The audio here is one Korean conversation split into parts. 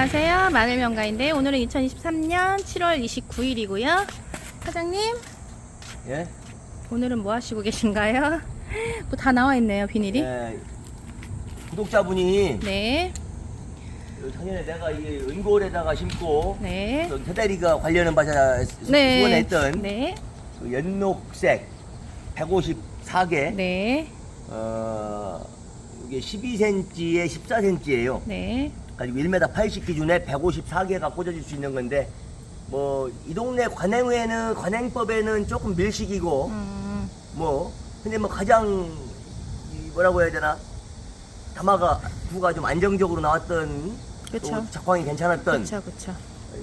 안녕하세요. 마늘명가인데 오늘은 2023년 7월 29일이고요. 사장님, 예? 오늘은 뭐 하시고 계신가요? 뭐 다 나와 있네요, 비닐이. 예. 구독자분이 네, 작년에 내가 이 은골에다가 심고 네, 또 테다리가 관련한 바자 네, 후원했던 네, 그 연녹색 154개 네, 이게 12cm에 14cm예요. 네, 가지고 1m 80 기준에 154개가 꽂아질 수 있는 건데 뭐 이 동네 관행법에는 조금 밀식이고 뭐 근데 뭐 가장 뭐라고 해야 되나 담화가 구가 좀 안정적으로 나왔던 그쵸. 또 작황이 괜찮았던 그쵸, 그쵸.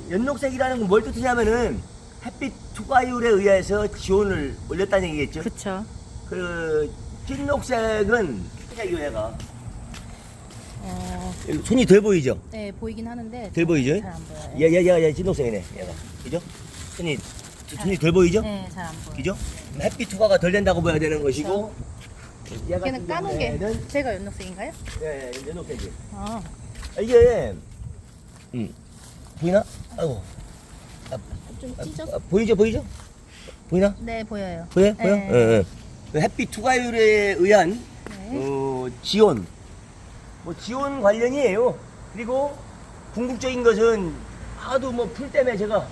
연녹색이라는 건 뭘 뜻이냐면은 햇빛 투과율에 의해서 지온을 올렸다는 얘기겠죠. 그쵸. 그 찐녹색은 그냥 얘가 어, 손이 덜 보이죠? 네, 보이긴 하는데. 덜 보이죠? 잘 안 보여요. 얘 찐녹색이네. 얘가 그죠? 손이 덜 보이죠? 네, 잘 안 보여요. 그죠? 햇빛 투과가 덜 된다고 봐야 되는 것이고 얘가 얘는 까는 게 경우에는 제가 연녹색인가요? 예, 연녹색이. 아, 이게 보이나? 아이고 좀 찢어서. 보이죠? 보이나? 네, 보여요. 보여? 네. 보여? 예. 그 햇빛 투과율에 의한 네. 지온 뭐 지온 관련이에요. 그리고 궁극적인 것은 하도 뭐 풀 때문에 제가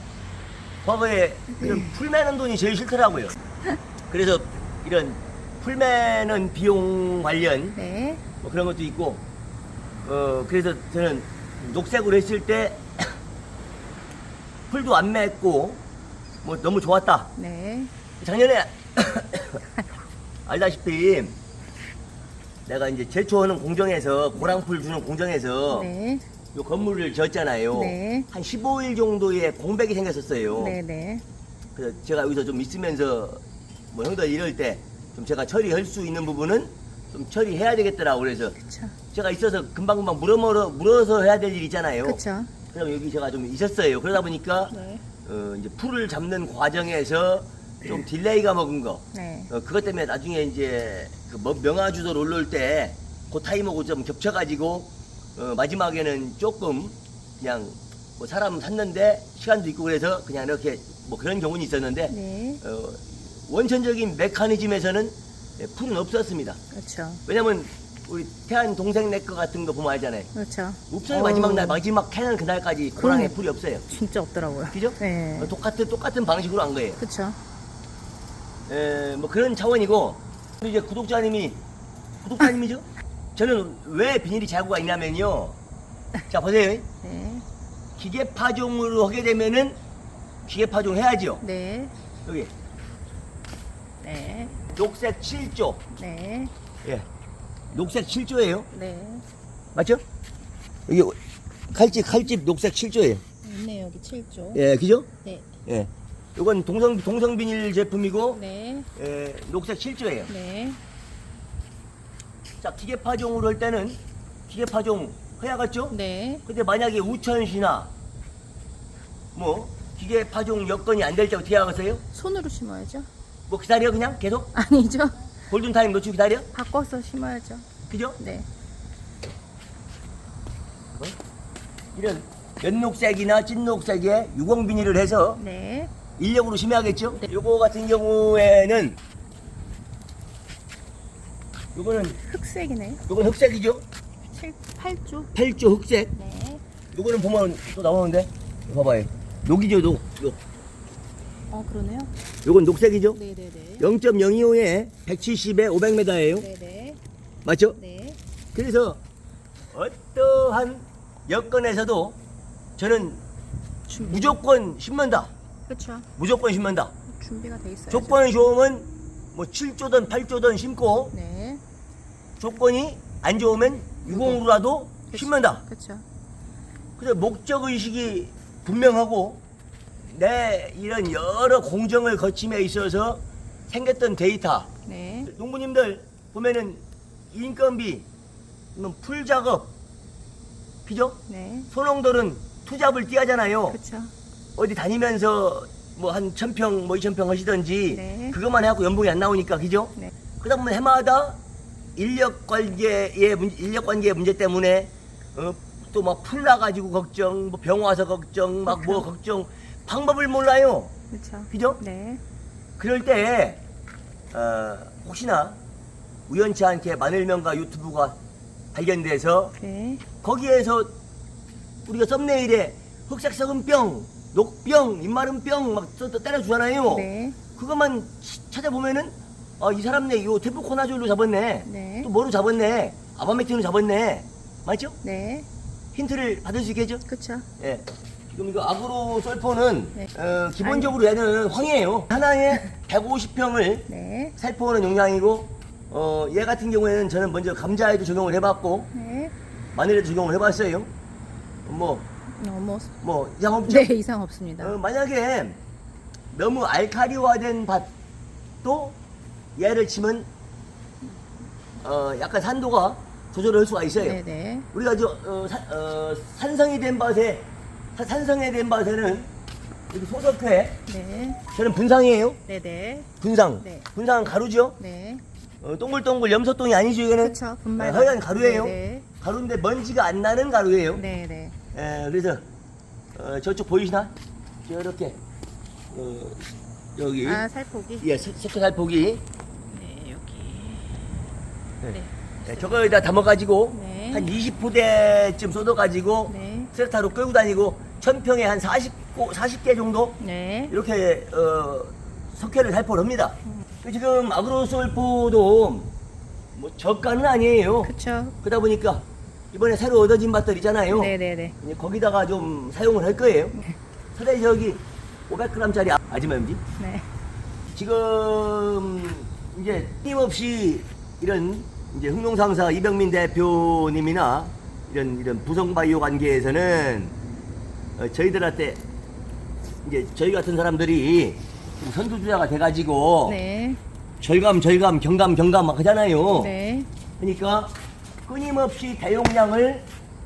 과거에 이런 풀 매는 돈이 제일 싫더라고요. 그래서 이런 풀 매는 비용 관련 네, 뭐 그런 것도 있고 그래서 저는 녹색으로 했을 때 풀도 안 맺고 뭐 너무 좋았다. 네, 작년에 알다시피 내가 이제 제초하는 공정에서 고랑풀 주는 공정에서 네, 요 건물을 지었잖아요. 네. 한 15일 정도의 공백이 생겼었어요. 네, 네. 그래서 제가 여기서 좀 있으면서 뭐 형들 이럴 때 좀 제가 처리할 수 있는 부분은 좀 처리해야 되겠더라고. 그래서 그쵸. 제가 있어서 금방금방 물어서 해야 될 일 있잖아요. 그쵸. 그래서 여기 제가 좀 있었어요. 그러다 보니까 네. 이제 풀을 잡는 과정에서 좀 딜레이가 먹은 거. 네. 그것 때문에 나중에 이제 그 명화주도 올라올 때 그 타임하고 좀 겹쳐가지고 마지막에는 조금 그냥 뭐 사람 샀는데 시간도 있고 그래서 그냥 이렇게 뭐 그런 경우는 있었는데 네. 원천적인 메커니즘에서는 풀은 없었습니다. 그렇죠. 왜냐면 우리 태안 동생 내 거 같은 거 보면 알잖아요. 그렇죠. 옵션이 마지막 날 마지막 캐는 그날까지 고랑에 풀이 없어요. 진짜 없더라고요. 그죠? 네. 똑같은 방식으로 한 거예요. 그렇죠. 뭐 그런 차원이고 우리 이제 구독자님이죠? 저는 왜 비닐이 자구가 있냐면요. 자 보세요. 네. 기계 기계 파종으로 하게 되면은 기계 파종 해야죠. 네. 여기 네. 녹색 7조. 네. 예. 녹색 7조예요. 네. 맞죠? 여기 칼집 녹색 7조예요. 있네요. 여기 7조. 예, 그죠? 네. 예. 이건 동성 비닐 제품이고 네. 녹색 7조예요. 네. 자, 기계 파종으로 할 때는 기계 파종 해야 겠죠? 네. 근데 만약에 우천시나 뭐 기계 파종 여건이 안 될 때 어떻게 하겠어요? 손으로 심어야죠. 뭐 기다려 그냥 계속 아니죠. 골든 타임 놓치고 기다려? 바꿔서 심어야죠. 그죠? 네. 이런 연녹색이나 찐녹색에 유공 비닐을 해서 네. 인력으로 심어야겠죠? 네. 요거 같은 경우에는 요거는 흑색이네요. 요건 흑색이죠? 8조. 8조 흑색. 네. 요거는 보면 또 나오는데 봐봐요. 녹이죠, 녹. 그러네요. 요건 녹색이죠? 네, 네, 네. 0.025에 170에 500m예요. 네, 네. 맞죠? 네. 그래서 어떠한 여건에서도 저는 무조건 심는다. 그렇죠. 무조건 심는다. 준비가 돼 있어요. 조건이 좋으면 뭐 7조든 8조든 심고 네. 조건이 안 좋으면 유공으로라도 심는다. 그렇죠. 그래서 목적의식이 분명하고 내 이런 여러 공정을 거침에 있어서 생겼던 데이터. 네. 농부님들 보면은 인건비, 풀 작업, 그죠? 네. 소농들은 투잡을 띄하잖아요. 그렇죠. 어디 다니면서 뭐 한 1000평, 뭐 2000평 하시던지 네. 그것만 해갖고 연봉이 안 나오니까, 그죠? 네. 그러다 보면 해마다 인력 관계의 문제 때문에 또 막 풀 나가지고 걱정, 뭐 병 와서 걱정, 막 뭐 걱정, 방법을 몰라요. 그렇죠. 그죠? 네. 그럴 때 혹시나 우연치 않게 마늘명가 유튜브가 발견돼서 네. 거기에서 우리가 썸네일에 흑색석은병, 녹병, 입마름병 막 때려주잖아요. 네. 그것만 찾아보면은 이 사람네 요 테프코나졸로 잡았네. 네. 또 뭐로 잡았네. 아바메틴으로 잡았네. 맞죠? 네. 힌트를 받을 수 있겠죠? 그렇죠. 예. 지금 이거 아그로 솔포는 네. 기본적으로 얘는 황이에요. 하나에 150평을 네. 살포하는 용량이고 얘 같은 경우에는 저는 먼저 감자에도 적용을 해봤고 네. 마늘에도 적용을 해봤어요. 뭐 이상 없죠? 네, 이상 없습니다. 만약에 너무 알카리화된 밭도 얘를 치면 약간 산도가 조절을 할 수가 있어요. 네, 네. 우리가 산성이 된 밭에는 여기 소석회 네. 저는 분상이에요. 네, 네. 분상. 네. 분상은 가루죠. 네. 동글동글 염소똥이 아니죠 이거는. 그렇죠. 분말. 하얀 가루예요. 네, 가루인데 먼지가 안 나는 가루예요. 네. 네. 그래서 저쪽 보이시나? 이렇게 여기 살포기. 예 색깔 살포기 네, 여기. 네. 네. 저거에다 담아가지고 네. 한 20포대쯤 쏟아가지고 네. 세타로 끌고 다니고 1000평에 한 40개 정도 네. 이렇게 석회를 살포를 합니다. 지금 아그로솔포도 뭐 저가는 아니에요. 그렇죠. 그러다 보니까 이번에 새로 얻어진 밭들 있잖아요. 네, 네, 네. 이제 거기다가 좀 사용을 할 거예요. 서대 저기 500g짜리 아지매운지 네. 지금 이제 끊임없이 이런 이제 흥농상사 이병민 대표님이나 이런 부성바이오 관계에서는 저희들한테 이제 저희 같은 사람들이 선두주자가 돼가지고 네. 절감 경감 막 하잖아요. 네. 그러니까 끊임없이 대용량을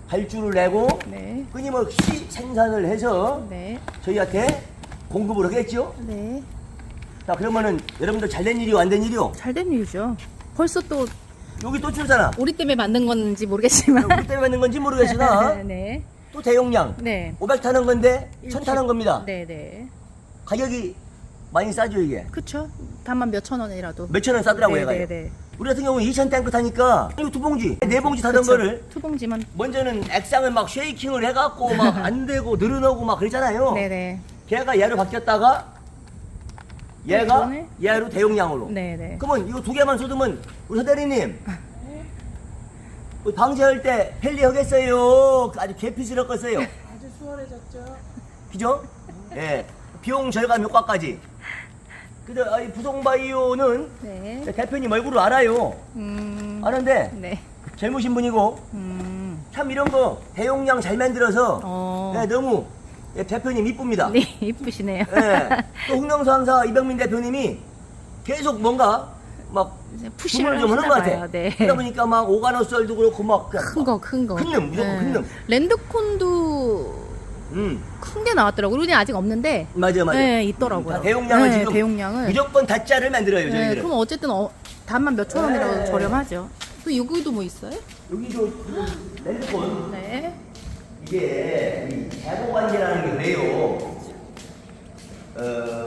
발주를 내고 네. 끊임없이 생산을 해서 네. 저희한테 공급을 하겠죠. 네. 자 그러면은 여러분들 잘된 일이요 안 된 일이요? 잘된 일이죠. 벌써 또 여기 또 줄잖아. 우리 때문에 만든 건지 모르겠지만. 우리 때문에 만든 건지 모르겠으나 네. 또 대용량 네. 500 타는 건데 1000 타는 겁니다. 네, 네. 가격이 많이 싸죠 이게. 그쵸. 다만 몇천 원이라도. 몇천 원 싸더라고요 네, 얘가. 네, 네. 우리 같은 경우는 2000 탱크 타니까 이거 2봉지 4봉지 타던 그쵸. 거를 투봉지만. 먼저는 액상을 막 쉐이킹을 해갖고 막 안 되고 늘어나고 막 그랬잖아요. 네, 네. 걔가 얘로 바뀌었다가 얘가 이번에? 얘로 대용량으로. 네, 네. 그러면 이거 2개만 쏟으면 우리 서대리님 방제할 때 편리하겠어요? 아주 개피스럽겠어요? 아주 수월해졌죠. 그죠? 예. 비용 절감 효과까지. 근데 이 부성바이오는 네. 대표님 얼굴을 알아요. 아는데 네. 젊으신 분이고 참 이런 거 대용량 잘 만들어서 예, 너무 대표님 이쁩니다. 네, 이쁘시네요. 예. 또 흥명상사 이병민 대표님이 계속 뭔가 막 이제 푸심을 푸시를 좀 하는 것 같아. 하시나 봐요. 네. 그러다 보니까 막 오가노썰도 그렇고 막 큰 거, 큰 거. 큰 놈, 무조건 큰 놈. 랜드콘도 큰 게 나왔더라고요. 우리는 아직 없는데. 맞아. 네, 있더라고요. 다 대용량을 네, 지금 대용량을. 무조건 다짜를 만들어요 네, 저희들은. 그럼 어쨌든 단만 몇천 원이라도 네. 저렴하죠. 또 여기도 뭐 있어요? 여기도 지금 랜드폰 네. 이게 이 대보관계라는 게 그래요.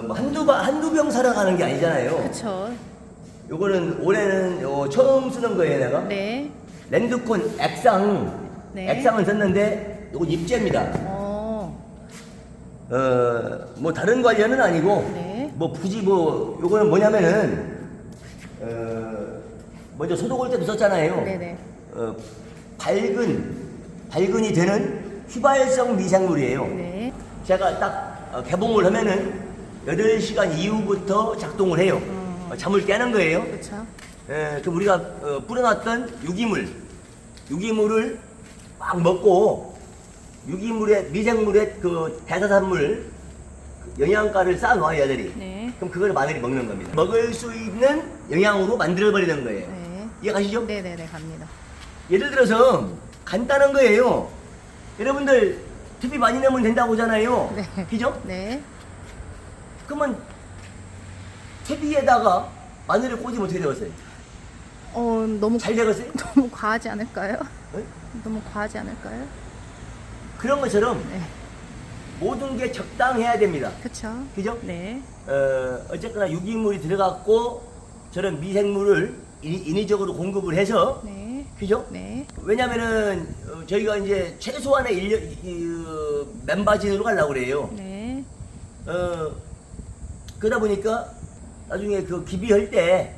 뭐 한두 병 사러 가는 게 아니잖아요. 그쵸. 요거는 올해는 처음 쓰는 거예요 내가. 네. 랜드콘 액상. 네. 액상을 썼는데 요건 입제입니다. 뭐 다른 관련은 아니고 네. 뭐 굳이 뭐 요거는 뭐냐면은 먼저 소독할 때도 썼잖아요. 네네. 밝은이 되는 휘발성 미생물이에요. 네. 제가 딱 개봉을 하면은 8시간 이후부터 작동을 해요. 잠을 깨는 거예요. 그쵸. 그럼 우리가 뿌려놨던 유기물을 막 먹고 유기물의 미생물의 그 대사산물 영양가를 쌓아놔요 애들이. 네. 그럼 그걸 마늘이 먹는 겁니다. 먹을 수 있는 영양으로 만들어버리는 거예요. 네. 이해가시죠? 네네네, 갑니다. 예를 들어서 간단한 거예요. 여러분들 TV 많이 내면 된다고 하잖아요. 네. 그죠? 네. 그러면 TV에다가 마늘을 꽂으면 어떻게 되었어요? 너무 잘 되겠어요? 너무 과하지 않을까요? 네? 너무 과하지 않을까요? 그런 것처럼 네. 모든 게 적당해야 됩니다. 그쵸. 그죠? 네. 어쨌거나 유기물이 들어갔고 저런 미생물을 인위적으로 공급을 해서 네. 그죠? 네. 왜냐면은 저희가 이제 최소한의 맨바진으로 가려고 그래요. 네. 그러다 보니까 나중에 그 기비할 때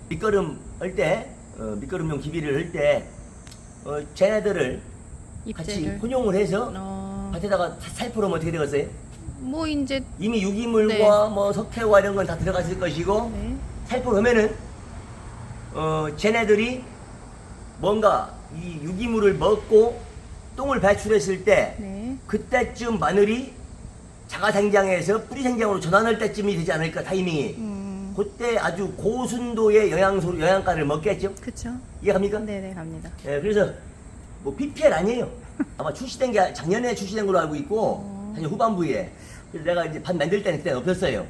밑거름 할 때 밑거름용 기비를 할 때 쟤네들을 같이 입재를. 혼용을 해서 밭에다가 살포하면 어떻게 되겠어요? 뭐 이제 이미 유기물과 뭐 석회와 이런 건 다 들어갔을 것이고 네. 살포하면은 쟤네들이 뭔가 이 유기물을 먹고 똥을 배출했을 때 네. 그때쯤 마늘이 자가 생장에서 뿌리 생장으로 전환할 때쯤이 되지 않을까 타이밍이. 그때 아주 고순도의 영양가를 먹겠죠. 그쵸. 이해갑니까? 네네 갑니다. 예, 그래서 뭐 PPL 아니에요. 아마 출시된 게 작년에 출시된 걸로 알고 있고 작년 후반부에. 그래서 내가 이제 밭 만들 때는 그때 없었어요.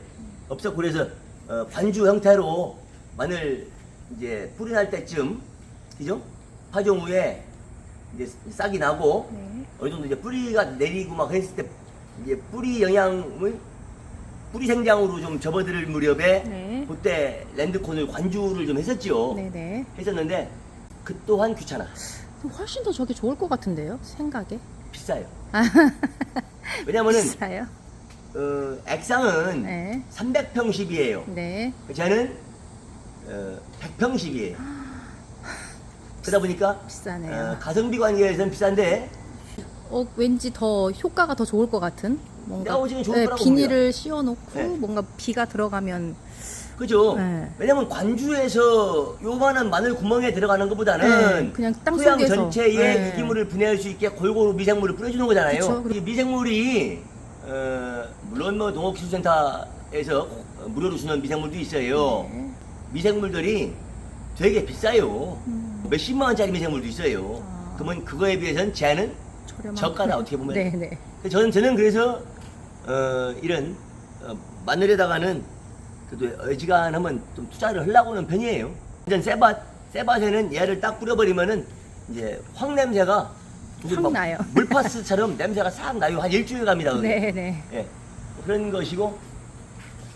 없었고 그래서 관주 형태로 마늘 이제 뿌리 날 때쯤, 그죠? 파종 후에 이제 싹이 나고 네. 어느 정도 이제 뿌리가 내리고 막 했을 때 이제 뿌리 영양을 뿌리 생장으로 좀 접어들 무렵에 네. 그때 랜드콘을 관주를 좀 했었죠. 네네. 했었는데 그 또한 귀찮아. 훨씬 더 저게 좋을 것 같은데요? 생각에. 비싸요. 왜냐면은 비싸요? 액상은 네. 300평씩이에요. 네. 쟤는 100평씩이에요. 그러다 보니까 비싸네요. 가성비 관계에서는 비싼데 왠지 더 효과가 더 좋을 것 같은 뭔가. 내가 보기엔 좋을 거라고 비닐을 씌워놓고 네. 뭔가 비가 들어가면. 그죠? 네. 왜냐면 관주에서 요만한 마늘 구멍에 들어가는 것보다는 네, 그냥 땅 토양 속에서. 전체에 네. 유기물을 분해할 수 있게 골고루 미생물을 뿌려주는 거잖아요. 그쵸. 이 미생물이 물론 뭐 농업기술센터에서 무료로 주는 미생물도 있어요. 네. 미생물들이 되게 비싸요. 몇십만 원짜리 미생물도 있어요. 아. 그러면 그거에 비해서는 쟤는 저렴한. 저가다 어떻게 보면. 네네. 저는 그래서 이런 마늘에다가는 그래도 어지간하면 좀 투자를 하려고 하는 편이에요. 완전 쇠밭에는 얘를 딱 뿌려버리면은 이제 황 냄새가 무슨 확 막 나요. 물파스처럼 냄새가 싹 나요. 한 일주일 갑니다. 그게. 네네. 예. 그런 것이고,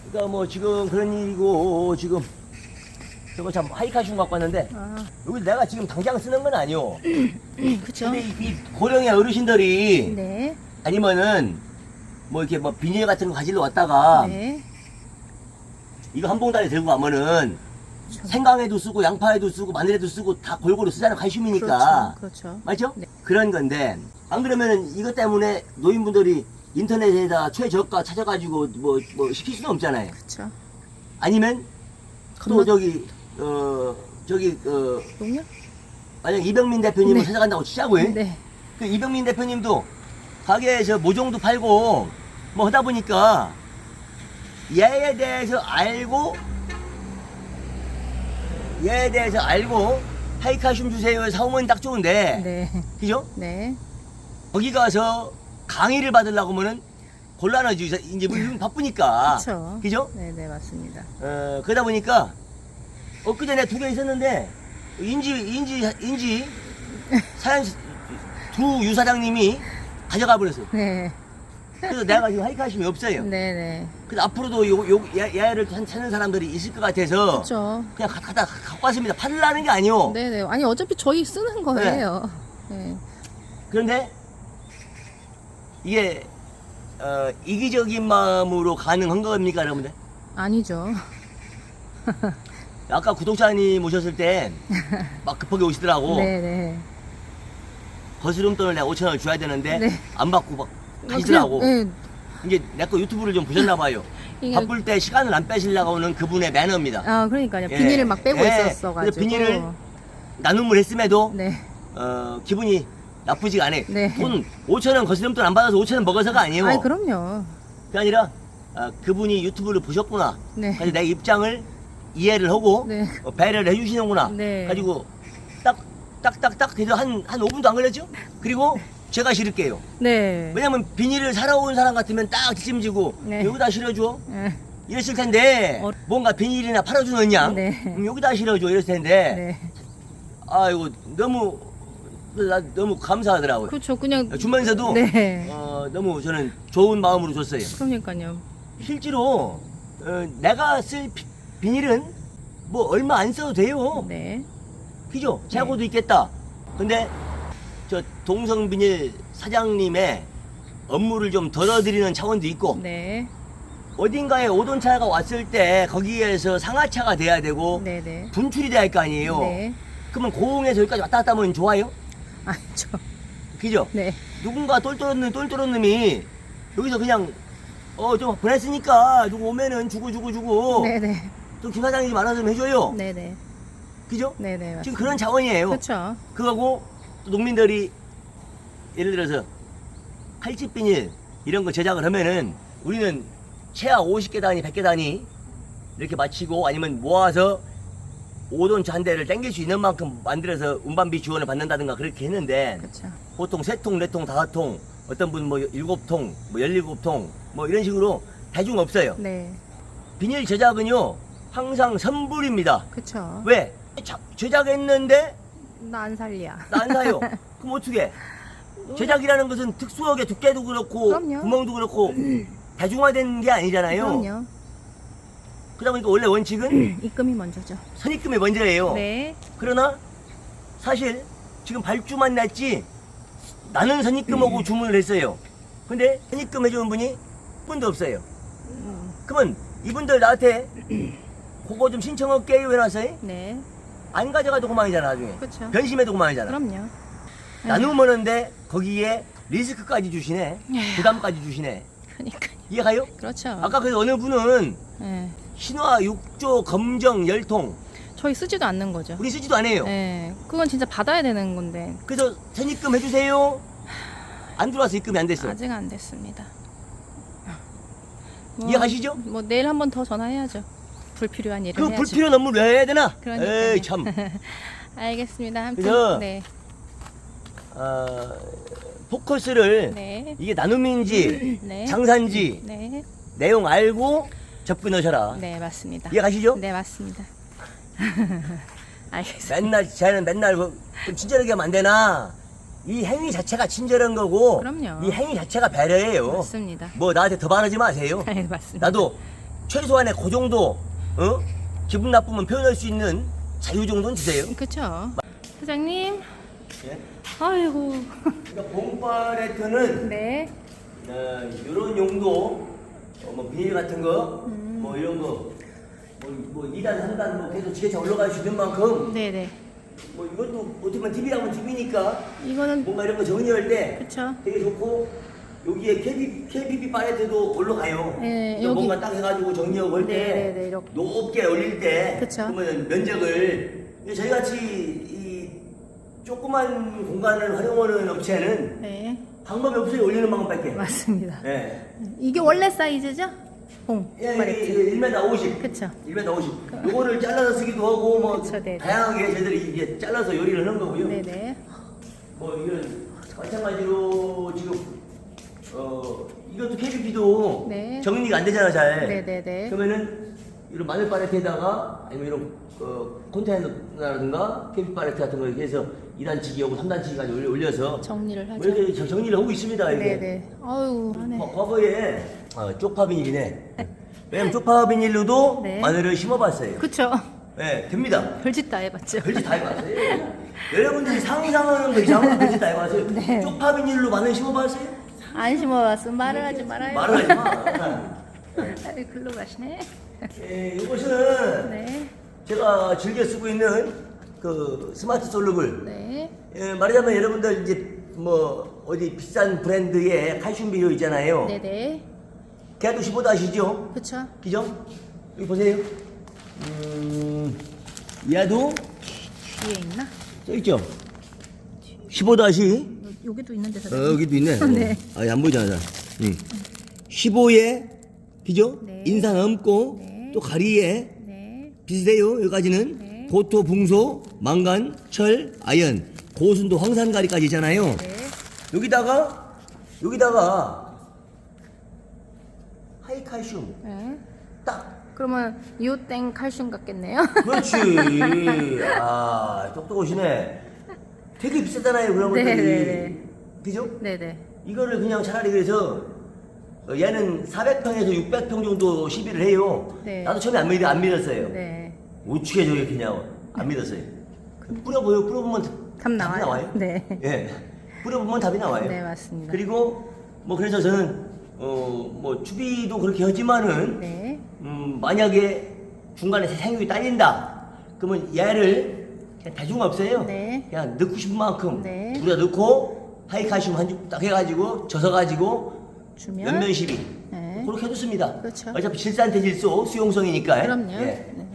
그러니까 뭐 지금 그런 일이고 지금 저거 참 하이카슘 갖고 왔는데 아, 여기 내가 지금 당장 쓰는 건 아니오. 그쵸. 근데 이 고령의 어르신들이 네. 아니면은 뭐 이렇게 뭐 비닐 같은 거 가지러 왔다가 네. 이거 한 봉다리 들고 가면은 생강에도 쓰고 양파에도 쓰고 마늘에도 쓰고 다 골고루 쓰잖아요. 칼슘이니까. 그렇죠. 맞죠? 네. 그런 건데 안 그러면은 이것 때문에 노인분들이 인터넷에다 최저가 찾아가지고 뭐 시킬 수는 없잖아요. 그렇죠. 아니면 또 겁나- 저기 농약? 만약 이병민 대표님을 네. 찾아간다고 치자고요. 네. 그 이병민 대표님도 가게에서 모종도 팔고 뭐 하다 보니까 얘에 대해서 알고 하이카슘 주세요 사오면 딱 좋은데 네. 그죠? 네. 거기 가서 강의를 받으려고 하면은 곤란하죠. 이제 뭐 요즘 바쁘니까. 그렇죠. 그죠? 네네 맞습니다. 그러다 보니까 엊그제 두 개 있었는데 인지 사연 두 유사장님이 가져가 버렸어요. 네. 그래서 내가 지금 하이카심이 없어요. 네네. 그래서 앞으로도 얘를 찾는 사람들이 있을 것 같아서 그렇죠. 그냥 갖고 왔습니다. 팔라는 게 아니오. 네네. 아니 어차피 저희 쓰는 거예요. 네. 그런데 이게 이기적인 마음으로 가능한 겁니까, 여러분들? 아니죠. 아까 구독자님 오셨을 때 막 급하게 오시더라고. 네네. 거스름돈을 내가 5,000원을 줘야 되는데 네. 안 받고 막 가시더라고. 네. 이제 내 거 유튜브를 좀 보셨나 봐요. 이게- 바쁠 때 시간을 안 빼시려고 하는 그분의 매너입니다. 아 그러니까요. 예. 비닐을 막 빼고 예. 있었어가지고. 그래서 비닐을 나눔을 했음에도 네. 기분이 나쁘지가 않아요. 네. 돈 5,000원 거스름돈 안 받아서 5,000원 먹어서가 아니에요. 아이 그럼요. 그게 아니라 그분이 유튜브를 보셨구나. 네. 그래서 내 입장을 이해를 하고 네. 배려를 해주시는구나. 네. 가지고 딱딱딱딱 해서 한 5분도 안 걸렸죠? 그리고 제가 실을게요. 네. 왜냐면 비닐을 사러 온 사람 같으면 딱 뒷짐지고 네. 여기다 실어줘. 네. 이랬을 텐데 뭔가 비닐이나 팔아주는 양 네. 여기다 실어줘 이랬을 텐데 네. 아이고 너무 나 너무 감사하더라고요. 그렇죠. 그냥 주면서도 네. 너무 저는 좋은 마음으로 줬어요. 그러니까요. 실제로 내가 쓸 비닐은 뭐 얼마 안 써도 돼요. 네. 그죠? 재고도 있겠다. 근데 저 동성비닐 사장님의 업무를 좀 덜어드리는 차원도 있고 네. 어딘가에 오돈차가 왔을 때 거기에서 상하차가 돼야 되고 네네. 분출이 돼야 할 거 아니에요. 네. 그러면 고흥에서 여기까지 왔다 갔다 하면 좋아요? 아니죠. 그죠? 네. 누군가 똘똘한 놈이 여기서 그냥 좀 보냈으니까 누구 오면은 주고 네네. 좀 김 사장님 좀 알아서 좀 해줘요. 네네. 그죠? 네네. 맞습니다. 지금 그런 차원이에요. 그렇죠. 그거고 또 농민들이 예를 들어서 칼집 비닐 이런 거 제작을 하면은 우리는 최하 50개 단위, 100개 단위 이렇게 맞추고 아니면 모아서 5톤 한 대를 땡길 수 있는 만큼 만들어서 운반비 지원을 받는다든가 그렇게 했는데 그렇죠. 보통 3통, 4통, 5통 어떤 분 뭐 7통, 뭐 17통 뭐 이런 식으로 대중 없어요. 네. 비닐 제작은요 항상 선불입니다. 그렇죠. 왜? 제작했는데 나 안 살려. 나 안 사요. 그럼 어떻게? 제작이라는 것은 특수하게 두께도 그렇고 그럼요. 구멍도 그렇고 대중화된 게 아니잖아요. 그럼요. 그러다 보니까 원래 원칙은 입금이 먼저죠. 선입금이 먼저예요. 네. 그러나 사실 지금 발주만 냈지 나는 선입금하고 주문을 했어요. 근데 선입금 해주는 분이 한 분도 없어요. 그러면 이분들 나한테 그거 좀 신청할게요 해놨어요. 네. 안 가져가도 그만이잖아 나중에. 그쵸. 변심해도 그만이잖아. 그럼요. 나누면은데 거기에 리스크까지 주시네. 에휴. 부담까지 주시네. 그러니까. 이해가요? 그렇죠. 아까 그 어느 분은 네. 신화 6조 검정 열통 저희 쓰지도 않는 거죠. 우리 쓰지도 않아요. 네. 그건 진짜 받아야 되는 건데 그래서 선입금 해주세요. 안 들어와서 입금이 안 됐어. 아직 안 됐습니다. 이해가시죠? 뭐 내일 한 번 더 전화해야죠. 불필요한 일을 그 해야죠. 불필요한 업무를 왜 해야 되나? 그러니까요. 에이 참. 알겠습니다. 그래서 한편 네. 포커스를 네. 이게 나눔인지 네. 장사인지 네. 내용 알고 접근하셔라. 네, 맞습니다. 이해가시죠? 네, 맞습니다. 알겠습니다. 맨날 쟤는 맨날 좀 친절하게 하면 안 되나? 이 행위 자체가 친절한 거고 그럼요. 이 행위 자체가 배려예요. 맞습니다. 뭐 나한테 더 바라지 마세요. 네, 맞습니다. 나도 최소한의 그 정도 기분 나쁘면 표현할 수 있는 자유 정도는 주세요. 그쵸. 사장님, 예? 아이고. 그러니까 봄팔레트는 네. 이런 용도 뭐 비닐 같은 거 뭐 이런 거 뭐 2단 3단 뭐 계속 지게차 올라갈 수 있는 만큼 네네. 뭐 이것도 어떻게 보면 TV라면 TV니까 이거는, 뭔가 이런 거 정리할 때 그쵸. 되게 좋고 여기에 KBP 팔레트도 올라가요. 네, 그러니까 여기. 뭔가 딱 해가지고 정리하고 할 때 네네네, 이렇게. 높게 올릴 때 그쵸. 그러면 면적을 저희같이 이 조그만 공간을 활용하는 업체는 네. 방법이 없어요. 올리는 방법밖에. 맞습니다. 예. 이게 원래 사이즈죠? 봉. 예, 팔레트. 이게 1m 50. 그쵸. 1m 50. 요거를 잘라서 쓰기도 하고 뭐 그쵸, 네네. 다양하게 저희들이 이게 잘라서 요리를 하는 거고요. 네네. 뭐 이런 마찬가지로 지금 이것도 KBP도 네. 정리가 안 되잖아 잘. 네네네. 그러면은 이런 마늘 팔레트에다가 아니면 이런 컨테이너라든가 KBP 팔레트 같은 거 이렇게 해서 2단치기하고 3단치기까지 올려서 정리를 뭐 하죠. 이렇게 정리를 하고 있습니다. 이게. 네네. 아유, 하네. 과거에 쪽파 비닐이네. 왜냐면 쪽파 비닐로도 네. 마늘을 심어봤어요. 그쵸. 네, 됩니다. 별짓 다 해봤죠. 별짓 다 해봤어요. 여러분들이 상상하는 거 이상한 별짓 다 해봤어요. 네. 쪽파 비닐로 마늘 심어봤어요? 안 심어봤으면 말을 하지 말아요. 말을 하지 마. 아이, 글로 가시네. 이것은 네. 제가 즐겨 쓰고 있는 그 스마트 솔루블. 네. 말하자면 여러분들 이제 뭐 어디 비싼 브랜드의 칼슘 비료 있잖아요. 네네. 걔도 15다시죠? 그쵸. 그죠? 여기 보세요. 얘도 뒤에 있나? 써 있죠? 15다시 여기도 있는데 사장님. 여기도 있네. 네. 안 보이잖아. 15에 그죠? 네. 인상 없고 네. 또 가리에 네. 비슷해요. 여기까지는 네. 고토, 붕소, 망간, 철, 아연, 고순도, 황산가리까지 있잖아요. 네. 여기다가 하이칼슘 네. 딱. 그러면 이오땡 칼슘 같겠네요. 그렇지. 똑똑하시네. 되게 비싸잖아요 그런 것들이. 네네네. 그죠? 네네. 이거를 그냥 차라리 그래서 얘는 400평에서 600평 정도 시비를 해요. 네. 나도 처음에 안 믿었어요. 네. 어떻게 저게 그냥 안 믿었어요. 뿌려보면 답 나와요. 네. 예. 뿌려보면 답이 나와요. 네, 맞습니다. 그리고 뭐 그래서 저는 뭐 추비도 그렇게 하지만은 네. 만약에 중간에 생육이 딸린다 그러면 얘를 그냥 대중 없어요. 네. 그냥 넣고 싶은 만큼 네. 우리가 넣고 하이칼슘 한 줌 딱 해가지고 져서가지고 주면 연면 시비 네. 그렇게 해줬습니다. 그렇죠. 어차피 질산대질소 수용성이니까. 그럼요. 예. 네.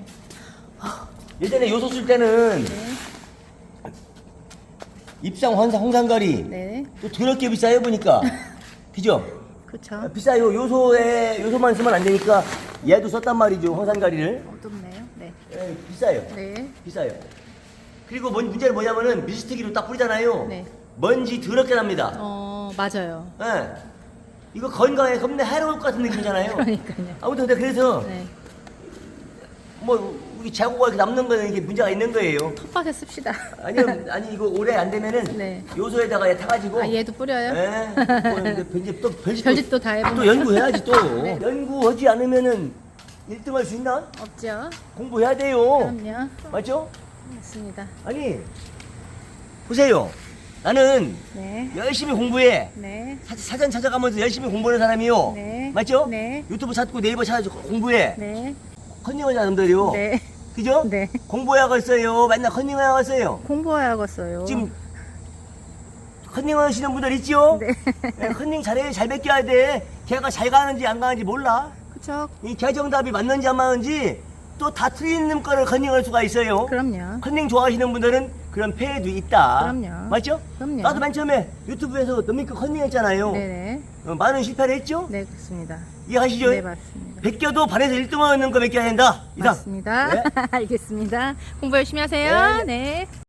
예전에 요소 쓸 때는 네. 입상 환상 홍상가리 네. 또 더럽게 비싸요 보니까. 그죠? 그렇죠. 비싸요. 요소만 쓰면 안 되니까 얘도 썼단 말이죠. 황산가리를. 어둡네요. 네. 예, 비싸요. 네. 비싸요. 그리고 문제는 뭐냐면은 미스트기로 딱 뿌리잖아요. 네. 먼지 더럽게 납니다. 맞아요. 예. 이거 건강에 겁나 해로울 것 같은 느낌이잖아요. 그러니까요. 아무튼 근데 그래서 네. 뭐 우리 재고가 이렇게 남는 거는 이게 문제가 있는 거예요. 텃밭에 씁시다. 아니 이거 오래 안 되면은 네. 요소에다가 타가지고. 얘도 뿌려요? 예. 뭐 이제 또 별짓도 다 해보면. 또 연구해야지 또. 네. 연구하지 않으면은 1등 할 수 있나? 없죠. 공부해야 돼요. 그럼요. 맞죠? 맞습니다. 아니 보세요. 나는 네. 열심히 공부해. 네. 사전 찾아가면서 열심히 공부하는 사람이요. 네. 맞죠? 네. 유튜브 찾고 네이버 찾아서 공부해. 네. 컨닝하는 사람들이요. 네. 그죠? 네. 공부해야겠어요. 맨날 컨닝해야겠어요. 공부해야겠어요. 지금 컨닝하시는 분들 있죠? 네. 네, 컨닝 잘해. 잘 베껴야 돼. 걔가 잘 가는지 안 가는지 몰라. 그쵸. 이 개정답이 맞는지 안 맞는지 또 다 틀린 거를 컨닝할 수가 있어요. 그럼요. 컨닝 좋아하시는 분들은 그런 폐해도 있다. 그럼요. 맞죠? 그럼요. 나도 맨 처음에 유튜브에서 너미크 컨닝 했잖아요. 네네. 많은 실패를 했죠? 네, 그렇습니다. 이해하시죠? 네, 맞습니다. 베껴도 반에서 1등 하는 거 베껴야 된다. 이상. 맞습니다. 네. 알겠습니다. 공부 열심히 하세요. 네. 네.